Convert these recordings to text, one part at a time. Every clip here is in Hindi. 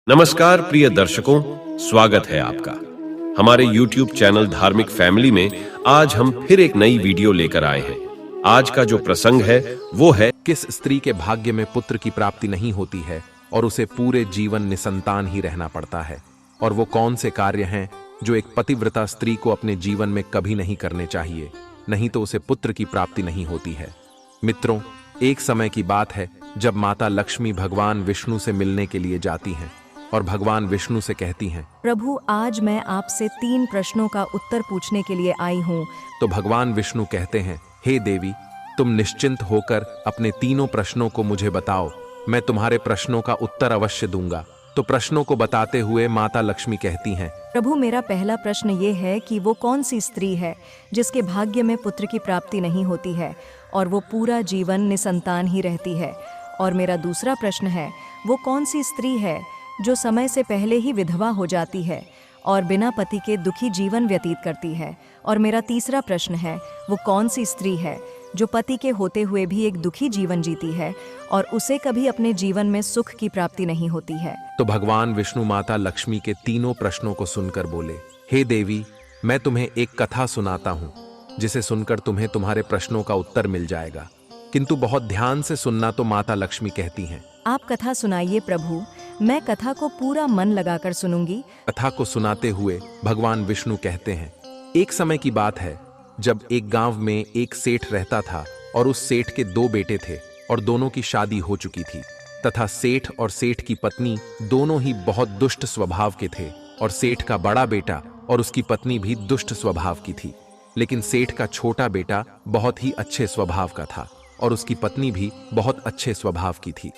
नमस्कार प्रिय दर्शकों, स्वागत है आपका हमारे YouTube चैनल धार्मिक फैमिली में। आज हम फिर एक नई वीडियो लेकर आए हैं। आज का जो प्रसंग है वो है किस स्त्री के भाग्य में पुत्र की प्राप्ति नहीं होती है और उसे पूरे जीवन निसंतान ही रहना पड़ता है, और वो कौन से कार्य हैं जो एक पतिव्रता स्त्री को अपने जीवन में कभी नहीं करने चाहिए, नहीं तो उसे पुत्र की प्राप्ति नहीं होती है। मित्रों, एक समय की बात है जब माता लक्ष्मी भगवान विष्णु से मिलने के लिए जाती हैं और भगवान विष्णु से कहती हैं, प्रभु, आज मैं आपसे 3 प्रश्नों का उत्तर पूछने के लिए आई हूँ। तो भगवान विष्णु कहते हैं, हे देवी, तुम निश्चिंत होकर अपने तीनों प्रश्नों को मुझे बताओ, मैं तुम्हारे प्रश्नों का उत्तर अवश्य दूंगा। तो प्रश्नों को बताते हुए माता लक्ष्मी कहती हैं, प्रभु, मेरा पहला प्रश्न ये है कि वो कौन सी स्त्री है जिसके भाग्य में पुत्र की प्राप्ति नहीं होती है और वो पूरा जीवन निसंतान ही रहती है। और मेरा दूसरा प्रश्न है, वो कौन सी स्त्री है जो समय से पहले ही विधवा हो जाती है और बिना पति के दुखी जीवन व्यतीत करती है। और मेरा तीसरा प्रश्न है, वो कौन सी स्त्री है जो पति के होते हुए भी एक दुखी जीवन जीती है और उसे कभी अपने जीवन में सुख की प्राप्ति नहीं होती है। तो भगवान विष्णु माता लक्ष्मी के तीनों प्रश्नों को सुनकर बोले, हे देवी, मैं तुम्हें एक कथा सुनाता हूँ जिसे सुनकर तुम्हें तुम्हारे प्रश्नों का उत्तर मिल जाएगा, किंतु बहुत ध्यान से सुनना। तो माता लक्ष्मी कहती हैं, आप कथा सुनाइए प्रभु, मैं कथा को पूरा मन लगाकर सुनूंगी। कथा को सुनाते हुए भगवान विष्णु कहते हैं, एक समय की बात है जब एक गांव में एक सेठ रहता था और उस सेठ के 2 बेटे थे और दोनों की शादी हो चुकी थी, तथा सेठ और सेठ की पत्नी दोनों ही बहुत दुष्ट स्वभाव के थे, और सेठ का बड़ा बेटा और उसकी पत्नी भी दुष्ट स्वभाव की थी। लेकिन सेठ का छोटा बेटा बहुत ही अच्छे स्वभाव का था और उसकी पत्नी भी बहुत अच्छे स्वभाव की थी,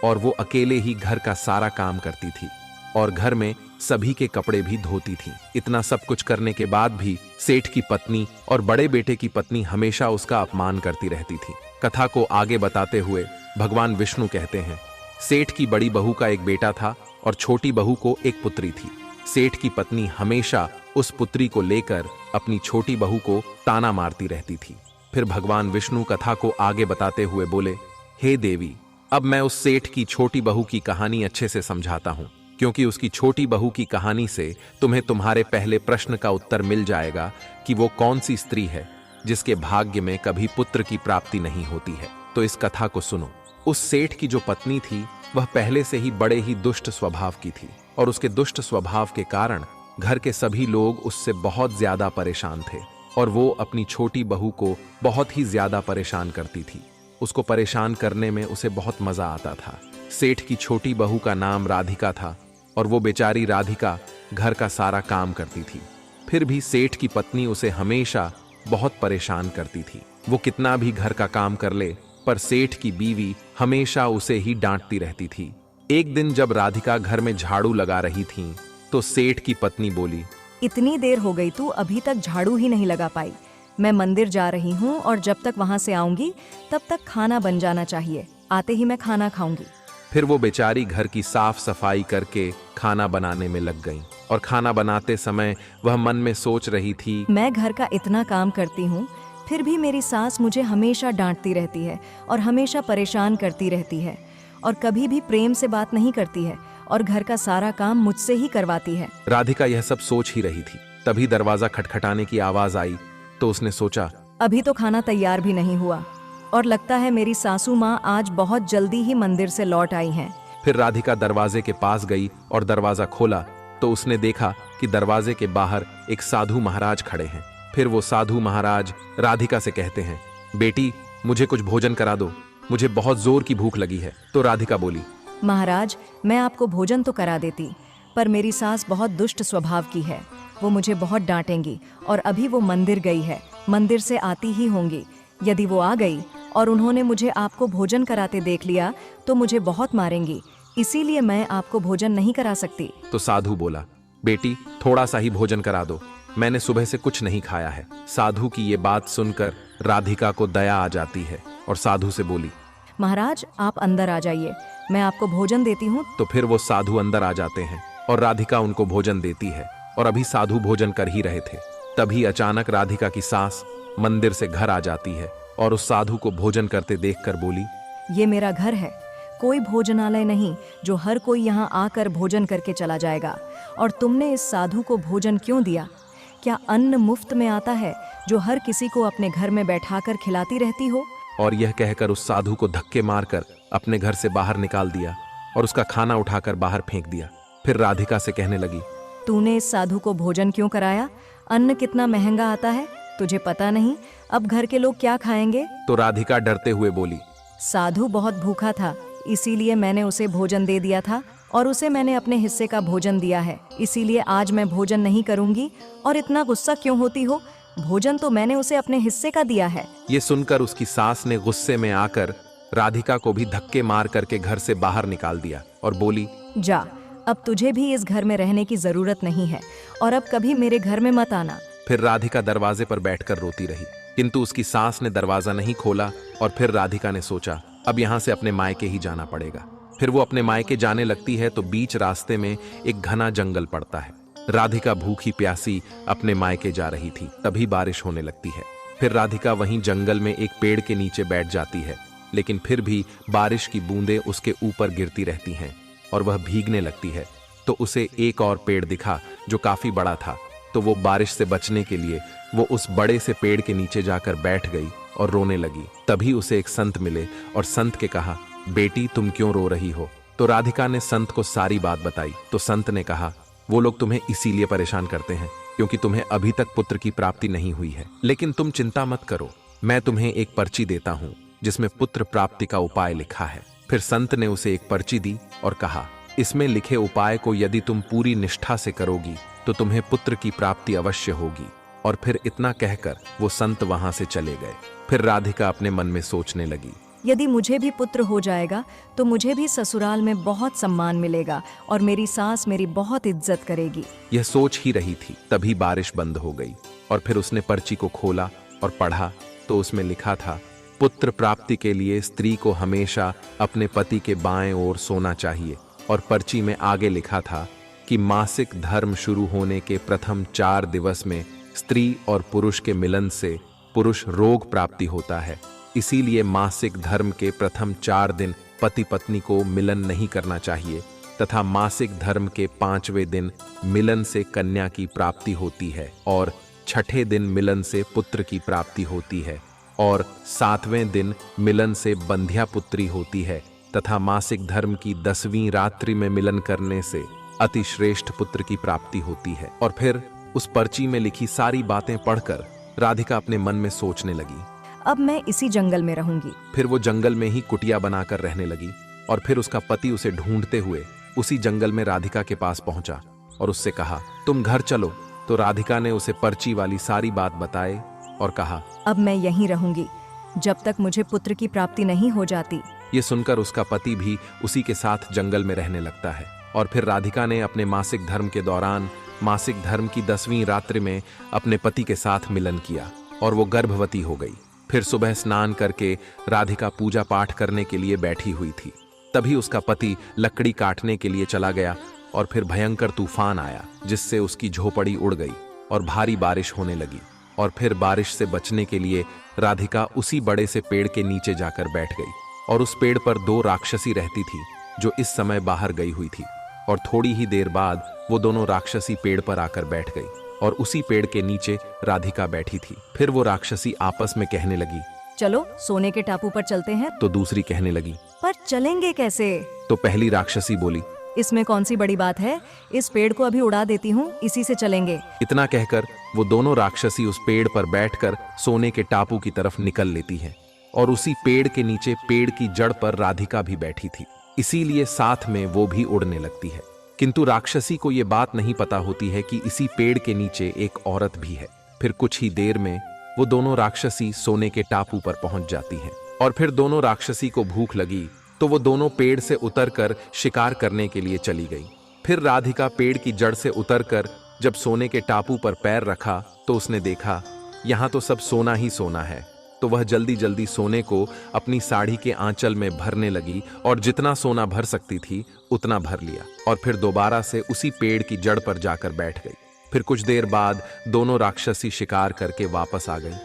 और वो अकेले ही घर का सारा काम करती थी और घर में सभी के कपड़े भी धोती थी। इतना सब कुछ करने के बाद भी सेठ की पत्नी और बड़े बेटे की पत्नी हमेशा उसका अपमान करती रहती थी। कथा को आगे बताते हुए भगवान विष्णु कहते हैं, सेठ की बड़ी बहू का एक बेटा था और छोटी बहू को एक पुत्री थी। सेठ की पत्नी हमेशा उस पुत्री को लेकर अपनी छोटी बहू को ताना मारती रहती थी। फिर भगवान विष्णु कथा को आगे बताते हुए बोले, हे देवी, अब मैं उस सेठ की छोटी बहू की कहानी अच्छे से समझाता हूँ, क्योंकि उसकी छोटी बहू की कहानी से तुम्हें तुम्हारे पहले प्रश्न का उत्तर मिल जाएगा कि वो कौन सी स्त्री है जिसके भाग्य में कभी पुत्र की प्राप्ति नहीं होती है। तो इस कथा को सुनो। उस सेठ की जो पत्नी थी वह पहले से ही बड़े ही दुष्ट स्वभाव की थी, और उसके दुष्ट स्वभाव के कारण घर के सभी लोग उससे बहुत ज्यादा परेशान थे, और वो अपनी छोटी बहू को बहुत ही ज्यादा परेशान करती थी। उसको परेशान करने में उसे बहुत मजा आता था। सेठ की छोटी बहू का नाम राधिका था और वो बेचारी राधिका घर का सारा काम करती थी। फिर भी सेठ की पत्नी उसे हमेशा बहुत परेशान करती थी। वो कितना भी घर का काम कर ले, पर सेठ की बीवी हमेशा उसे ही डांटती रहती थी। एक दिन जब राधिका घर में झाड़ू लगा रही थी तो सेठ की पत्नी बोली, इतनी देर हो गई, तू अभी तक झाड़ू ही नहीं लगा पाई। मैं मंदिर जा रही हूँ और जब तक वहाँ से आऊंगी तब तक खाना बन जाना चाहिए। आते ही मैं खाना खाऊंगी। फिर वो बेचारी घर की साफ सफाई करके खाना बनाने में लग गई, और खाना बनाते समय वह मन में सोच रही थी, मैं घर का इतना काम करती हूँ, फिर भी मेरी सास मुझे हमेशा डांटती रहती है और हमेशा परेशान करती रहती है, और कभी भी प्रेम से बात नहीं करती है और घर का सारा काम मुझसे ही करवाती है। राधिका यह सब सोच ही रही थी, तभी दरवाजा खटखटाने की आवाज आई। तो उसने सोचा, अभी तो खाना तैयार भी नहीं हुआ और लगता है मेरी सासू माँ आज बहुत जल्दी ही मंदिर से लौट आई हैं। फिर राधिका दरवाजे के पास गई और दरवाजा खोला तो उसने देखा कि दरवाजे के बाहर एक साधु महाराज खड़े हैं। फिर वो साधु महाराज राधिका से कहते हैं, बेटी, मुझे कुछ भोजन करा दो, मुझे बहुत जोर की भूख लगी है। तो राधिका बोली, महाराज, मैं आपको भोजन तो करा देती, पर मेरी सास बहुत दुष्ट स्वभाव की है। वो मुझे बहुत डांटेंगी और अभी वो मंदिर गई है, मंदिर से आती ही होंगी। यदि वो आ गई और उन्होंने मुझे आपको भोजन कराते देख लिया तो मुझे बहुत मारेंगी, इसीलिए मैं आपको भोजन नहीं करा सकती। तो साधु बोला, बेटी, थोड़ा सा ही भोजन करा दो, मैंने सुबह से कुछ नहीं खाया है। साधु की ये बात सुनकर राधिका को दया आ जाती है और साधु से बोली, महाराज, आप अंदर आ जाइए, मैं आपको भोजन देती हूँ। तो फिर वो साधु अंदर आ जाते हैं और राधिका उनको भोजन देती है, और अभी साधु भोजन कर ही रहे थे, तभी अचानक राधिका की सास मंदिर से घर आ जाती है और उस साधु को भोजन करते देखकर बोली, ये मेरा घर है, कोई भोजनालय नहीं जो हर कोई यहाँ आकर भोजन करके चला जाएगा। और तुमने इस साधु को भोजन क्यों दिया? क्या अन्न मुफ्त में आता है जो हर किसी को अपने घर में बैठाकर खिलाती रहती हो? और यह कहकर उस साधु को धक्के मारकर अपने घर से बाहर निकाल दिया और उसका खाना उठाकर बाहर फेंक दिया। फिर राधिका से कहने लगी, तूने इस साधु को भोजन क्यों कराया? अन्न कितना महंगा आता है, तुझे पता नहीं? अब घर के लोग क्या खाएंगे? तो राधिका डरते हुए बोली, साधु बहुत भूखा था, इसीलिए मैंने उसे भोजन दे दिया था और उसे मैंने अपने हिस्से का भोजन दिया है, इसीलिए आज मैं भोजन नहीं करूंगी। और इतना गुस्सा क्यों होती हो? भोजन तो मैंने उसे अपने हिस्से का दिया है। ये सुनकर उसकी सास ने गुस्से में आकर राधिका को भी धक्के मार करके घर से बाहर निकाल दिया और बोली, जा, अब तुझे भी इस घर में रहने की जरूरत नहीं है और अब कभी मेरे घर में मत आना। फिर राधिका दरवाजे पर बैठकर रोती रही, किंतु उसकी सास ने दरवाजा नहीं खोला। और फिर राधिका ने सोचा, अब यहाँ से अपने मायके ही जाना पड़ेगा। फिर वो अपने मायके जाने लगती है तो बीच रास्ते में एक घना जंगल पड़ता है। राधिका भूखी प्यासी अपने मायके जा रही थी, तभी बारिश होने लगती है। फिर राधिका वहीं जंगल में एक पेड़ के नीचे बैठ जाती है, लेकिन फिर भी बारिश की बूंदें उसके ऊपर गिरती रहती हैं और वह भीगने लगती है। तो उसे एक और पेड़ दिखा जो काफी बड़ा था, तो वो बारिश से बचने के लिए वो उस बड़े से पेड़ के नीचे जाकर बैठ गई और रोने लगी। तभी उसे एक संत मिले और संत के कहा, बेटी तुम क्यों रो रही हो? तो राधिका ने संत को सारी बात बताई। तो संत ने कहा, वो लोग तुम्हें इसीलिए परेशान करते हैं क्योंकि तुम्हें अभी तक पुत्र की प्राप्ति नहीं हुई है, लेकिन तुम चिंता मत करो, मैं तुम्हें एक पर्ची देता हूँ जिसमें पुत्र प्राप्ति का उपाय लिखा है। फिर संत ने उसे एक पर्ची दी और कहा, इसमें लिखे उपाय को यदि तुम पूरी निष्ठा से करोगी तो तुम्हें पुत्र की प्राप्ति अवश्य होगी। और फिर इतना कहकर वो संत वहां से चले गए। फिर राधिका अपने मन में सोचने लगी, यदि मुझे भी पुत्र हो जाएगा तो मुझे भी ससुराल में बहुत सम्मान मिलेगा और मेरी सास मेरी बहुत इज्जत करेगी। यह सोच ही रही थी, तभी बारिश बंद हो गई और फिर उसने पर्ची को खोला और पढ़ा तो उसमें लिखा था, पुत्र प्राप्ति के लिए स्त्री को हमेशा अपने पति के बाएं ओर सोना चाहिए। और पर्ची में आगे लिखा था कि मासिक धर्म शुरू होने के प्रथम 4 दिवस में स्त्री और पुरुष के मिलन से पुरुष रोग प्राप्ति होता है, इसीलिए मासिक धर्म के प्रथम 4 दिन पति पत्नी को मिलन नहीं करना चाहिए तथा मासिक धर्म के 5वें दिन मिलन से कन्या की प्राप्ति होती है और 6ठे दिन मिलन से पुत्र की प्राप्ति होती है और 7वें दिन मिलन से बंध्या पुत्री होती है तथा मासिक धर्म की 10वीं रात्रि में मिलन करने से अति श्रेष्ठ पुत्र की प्राप्ति होती है। और फिर उस पर्ची में लिखी सारी बातें पढ़कर राधिका अपने मन में सोचने लगी, अब मैं इसी जंगल में रहूंगी। फिर वो जंगल में ही कुटिया बनाकर रहने लगी और फिर उसका पति उसे ढूंढते हुए उसी जंगल में राधिका के पास पहुंचा और उससे कहा, तुम घर चलो। तो राधिका ने उसे पर्ची वाली सारी बात बताए और कहा, अब मैं यहीं रहूंगी जब तक मुझे पुत्र की प्राप्ति नहीं हो जाती। ये सुनकर उसका पति भी उसी के साथ जंगल में रहने लगता है। और फिर राधिका ने अपने मासिक धर्म के दौरान मासिक धर्म की 10वीं रात्रि में अपने पति के साथ मिलन किया और वो गर्भवती हो गई। फिर सुबह स्नान करके राधिका पूजा पाठ करने के लिए बैठी हुई थी, तभी उसका पति लकड़ी काटने के लिए चला गया और फिर भयंकर तूफान आया जिससे उसकी झोपड़ी उड़ गई और भारी बारिश होने लगी। और फिर बारिश से बचने के लिए राधिका उसी बड़े से पेड़ के नीचे जाकर बैठ गई और उस पेड़ पर 2 राक्षसी रहती थी जो इस समय बाहर गई हुई थी। और थोड़ी ही देर बाद वो दोनों राक्षसी पेड़ पर आकर बैठ गई और उसी पेड़ के नीचे राधिका बैठी थी। फिर वो राक्षसी आपस में कहने लगी, चलो सोने के टापू पर चलते हैं। तो दूसरी कहने लगी, पर चलेंगे कैसे? तो पहली राक्षसी बोली, इसमें कौन सी बड़ी बात है, इस पेड़ को अभी उड़ा देती हूँ, इसी से चलेंगे। इतना कहकर वो दोनों राक्षसी उस पेड़ पर बैठकर सोने के टापू की तरफ निकल लेती हैं और उसी पेड़ के नीचे पेड़ की जड़ पर राधिका भी बैठी थी, इसीलिए साथ में वो भी उड़ने लगती है। किंतु राक्षसी को ये बात नहीं पता होती है कि इसी पेड़ के नीचे एक औरत भी है। फिर कुछ ही देर में वो दोनों राक्षसी सोने के टापू पर पहुंच जाती हैं और फिर दोनों राक्षसी को भूख लगी तो वो दोनों पेड़ से उतरकर शिकार करने के लिए चली गई। फिर राधिका पेड़ की जड़ से उतरकर जब सोने के टापू पर पैर रखा तो उसने देखा यहाँ तो सब सोना ही सोना है। तो वह जल्दी जल्दी सोने को अपनी साड़ी के आंचल में भरने लगी और जितना सोना भर सकती थी उतना भर लिया और फिर दोबारा से उसी पेड़ की जड़ पर जाकर बैठ गई। फिर कुछ देर बाद दोनों राक्षसी शिकार करके वापस आ गई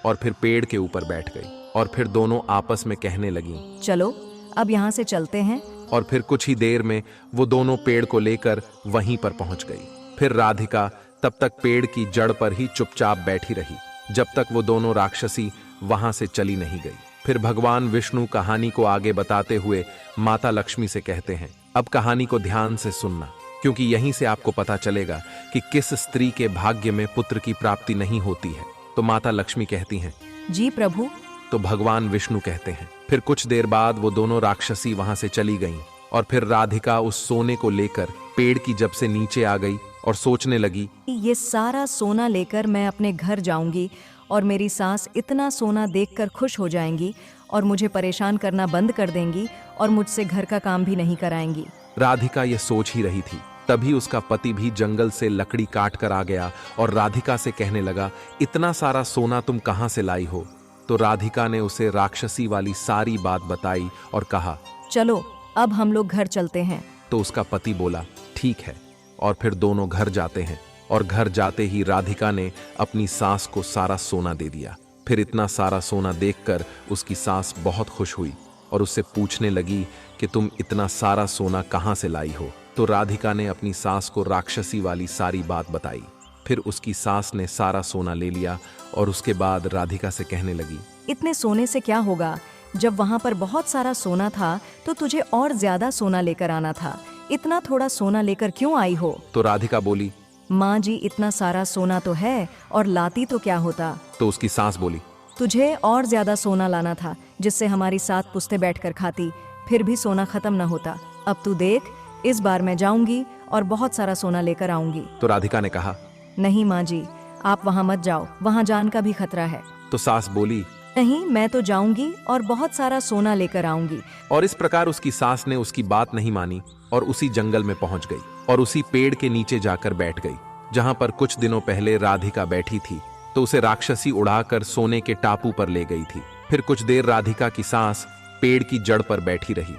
और फिर पेड़ के ऊपर बैठ गई और फिर दोनों आपस में कहने लगी, चलो अब यहाँ से चलते हैं। और फिर कुछ ही देर में वो दोनों पेड़ को लेकर वहीं पर पहुंच गई। फिर राधिका तब तक पेड़ की जड़ पर ही चुपचाप बैठी रही जब तक वो दोनों राक्षसी वहां से चली नहीं गई। फिर भगवान विष्णु कहानी को आगे बताते हुए माता लक्ष्मी से कहते हैं, अब कहानी को ध्यान से सुनना, क्योंकि यहीं से आपको पता चलेगा कि किस स्त्री के भाग्य में पुत्र की प्राप्ति नहीं होती है। तो माता लक्ष्मी कहती हैं, जी प्रभु। तो भगवान विष्णु कहते हैं, फिर कुछ देर बाद वो दोनों राक्षसी वहां से चली गईं और फिर राधिका उस सोने को लेकर पेड़ की जब से नीचे आ गई और सोचने लगी, ये सारा सोना लेकर मैं अपने घर जाऊंगी और मेरी सास इतना सोना देखकर खुश हो जाएंगी और मुझे परेशान करना बंद कर देंगी और मुझसे घर का काम भी नहीं कराएंगी। राधिका ये सोच ही रही थी, तभी उसका पति भी जंगल से लकड़ी काट कर आ गया और राधिका से कहने लगा, इतना सारा सोना तुम कहाँ से लाई हो? तो राधिका ने उसे राक्षसी वाली सारी बात बताई और कहा, चलो अब हम लोग घर चलते हैं। तो उसका पति बोला, ठीक है। और फिर दोनों घर जाते हैं और घर जाते ही राधिका ने अपनी सास को सारा सोना दे दिया। फिर इतना सारा सोना देखकर उसकी सास बहुत खुश हुई और उससे पूछने लगी कि तुम इतना सारा सोना कहाँ से लाई हो? तो राधिका ने अपनी सास को राक्षसी वाली सारी बात बताई। फिर उसकी सास ने सारा सोना ले लिया और उसके बाद राधिका से कहने लगी, इतने सोने से क्या होगा? जब वहाँ पर बहुत सारा सोना था तो तुझे और ज्यादा सोना लेकर आना था। इतना थोड़ा सोना लेकर क्यों आई हो? तो राधिका बोली, माँ जी, इतना सारा सोना तो है और लाती तो क्या होता? तो उसकी सास बोली, तुझे और ज्यादा सोना लाना था जिससे हमारी 7 पुश्तें बैठकर खाती, फिर भी सोना खत्म न होता। अब तू देख, इस बार मैं जाऊंगी और बहुत सारा सोना लेकर आऊंगी। तो राधिका ने कहा, नहीं माँ जी, आप वहाँ मत जाओ, वहाँ जान का भी खतरा है। तो सास बोली, नहीं, मैं तो जाऊंगी और बहुत सारा सोना लेकर आऊंगी। और इस प्रकार उसकी सास ने उसकी बात नहीं मानी और उसी जंगल में पहुंच गई और उसी पेड़ के नीचे जाकर बैठ गई जहां पर कुछ दिनों पहले राधिका बैठी थी। तो उसे राक्षसी उड़ाकर सोने के टापू पर ले गई थी। फिर कुछ देर राधिका की सास पेड़ की जड़ पर बैठी रही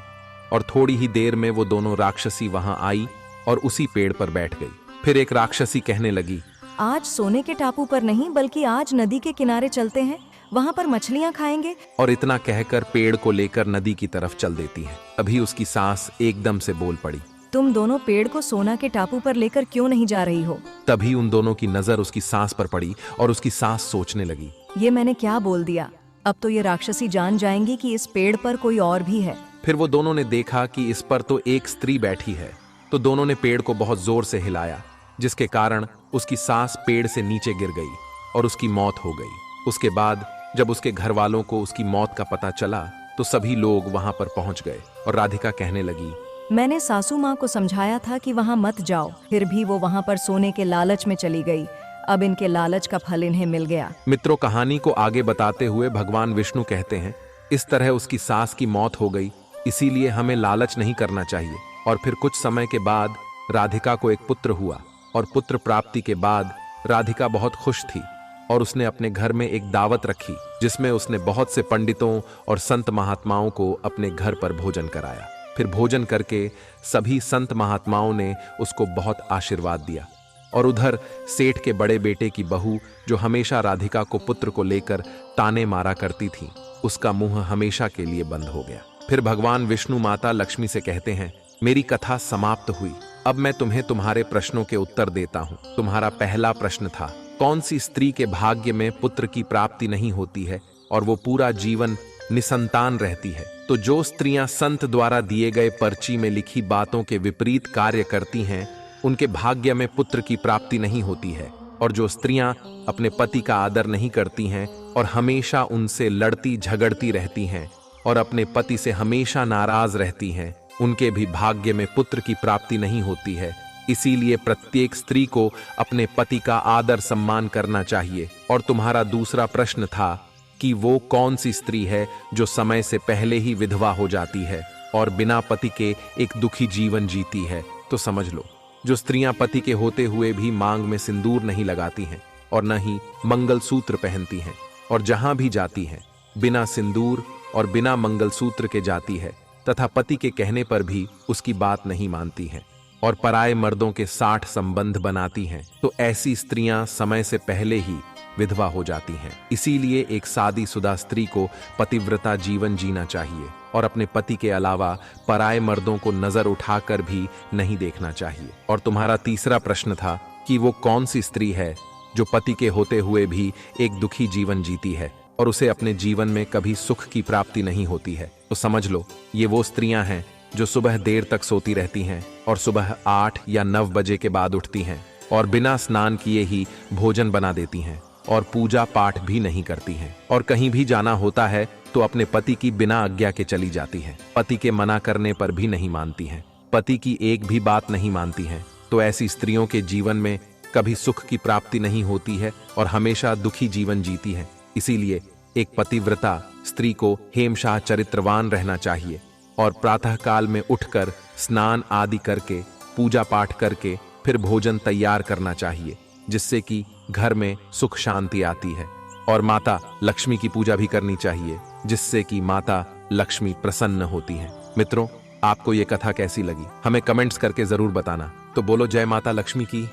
और थोड़ी ही देर में वो दोनों राक्षसी वहां आई और उसी पेड़ पर बैठ गई। फिर एक राक्षसी कहने लगी, आज सोने के टापू पर नहीं बल्कि आज नदी के किनारे चलते हैं, वहाँ पर मछलियाँ खाएंगे। और इतना कहकर पेड़ को लेकर नदी की तरफ चल देती है। अभी उसकी सास एकदम से बोल पड़ी, तुम दोनों पेड़ को सोना के टापू पर लेकर क्यों नहीं जा रही हो? तभी उन दोनों की नजर उसकी सास पर पड़ी और उसकी सास सोचने लगी, ये मैंने क्या बोल दिया? अब तो ये राक्षसी जान जाएंगी कि इस पेड़ पर कोई और भी है। फिर वो दोनों ने देखा कि इस पर तो एक स्त्री बैठी है। तो दोनों ने पेड़ को बहुत जोर से हिलाया, जिसके कारण उसकी सास पेड़ से नीचे गिर गई और उसकी मौत हो गई। उसके बाद जब उसके घर वालों को उसकी मौत का पता चला तो सभी लोग वहां पर पहुंच गए और राधिका कहने लगी, मैंने सासू माँ को समझाया था कि वहाँ मत जाओ, फिर भी वो वहाँ पर सोने के लालच में चली गई। अब इनके लालच का फल इन्हें मिल गया। मित्रों, कहानी को आगे बताते हुए भगवान विष्णु कहते हैं, इस तरह उसकी सास की मौत हो गई, इसीलिए हमें लालच नहीं करना चाहिए। और फिर कुछ समय के बाद राधिका को एक पुत्र हुआ और पुत्र प्राप्ति के बाद राधिका बहुत खुश थी और उसने अपने घर में एक दावत रखी जिसमें उसने बहुत से पंडितों और संत महात्माओं को अपने घर पर भोजन कराया। फिर भोजन करके सभी संत महात्माओं ने उसको बहुत आशीर्वाद दिया। और उधर सेठ के बड़े बेटे की बहू, जो हमेशा राधिका को पुत्र को लेकर ताने मारा करती थी, उसका मुंह हमेशा के लिए बंद हो गया। फिर भगवान विष्णु माता लक्ष्मी से कहते हैं, मेरी कथा समाप्त हुई, अब मैं तुम्हें तुम्हारे प्रश्नों के उत्तर देता हूँ। तुम्हारा पहला प्रश्न था, कौन सी स्त्री के भाग्य में पुत्र की प्राप्ति नहीं होती है और वो पूरा जीवन निसंतान रहती है? तो जो स्त्रियां संत द्वारा दिए गए पर्ची में लिखी बातों के विपरीत कार्य करती हैं, उनके भाग्य में पुत्र की प्राप्ति नहीं होती है। और जो स्त्रियां अपने पति का आदर नहीं करती हैं और हमेशा उनसे लड़ती झगड़ती रहती हैं और अपने पति से हमेशा नाराज रहती हैं, उनके भी भाग्य में पुत्र की प्राप्ति नहीं होती है। इसीलिए प्रत्येक स्त्री को अपने पति का आदर सम्मान करना चाहिए। और तुम्हारा दूसरा प्रश्न था कि वो कौन सी स्त्री है जो समय से पहले ही विधवा हो जाती है और बिना पति के एक दुखी जीवन जीती है। तो समझ लो, जो स्त्रियां पति के होते हुए भी मांग में सिंदूर नहीं लगाती हैं और न ही मंगलसूत्र पहनती हैं और जहां भी जाती हैं बिना सिंदूर और बिना मंगलसूत्र के जाती है तथा पति के कहने पर भी उसकी बात नहीं मानती हैं और पराये मर्दों के 60 संबंध बनाती हैं, तो ऐसी स्त्रियां समय से पहले ही विधवा हो जाती हैं। इसीलिए एक शादीशुदा स्त्री को पतिव्रता जीवन जीना चाहिए और अपने पति के अलावा पराये मर्दों को नजर उठाकर भी नहीं देखना चाहिए। और तुम्हारा तीसरा प्रश्न था कि वो कौन सी स्त्री है जो पति के होते हुए भी एक दुखी जीवन जीती है और उसे अपने जीवन में कभी सुख की प्राप्ति नहीं होती है। तो समझ लो, ये वो स्त्रियां हैं जो सुबह देर तक सोती रहती हैं और सुबह 8 या 9 बजे के बाद उठती हैं और बिना स्नान किए ही भोजन बना देती हैं और पूजा पाठ भी नहीं करती हैं, और कहीं भी जाना होता है तो अपने पति की बिना आज्ञा के चली जाती हैं, पति के मना करने पर भी नहीं मानती हैं, पति की एक भी बात नहीं मानती हैं। तो ऐसी स्त्रियों के जीवन में कभी सुख की प्राप्ति नहीं होती है और हमेशा दुखी जीवन जीती है। इसीलिए एक पतिव्रता स्त्री को हेमशाह चरित्रवान रहना चाहिए और प्रातः काल में उठकर स्नान आदि करके पूजा पाठ करके फिर भोजन तैयार करना चाहिए, जिससे कि घर में सुख शांति आती है। और माता लक्ष्मी की पूजा भी करनी चाहिए, जिससे कि माता लक्ष्मी प्रसन्न होती हैं। मित्रों, आपको ये कथा कैसी लगी हमें कमेंट्स करके जरूर बताना। तो बोलो जय माता लक्ष्मी की।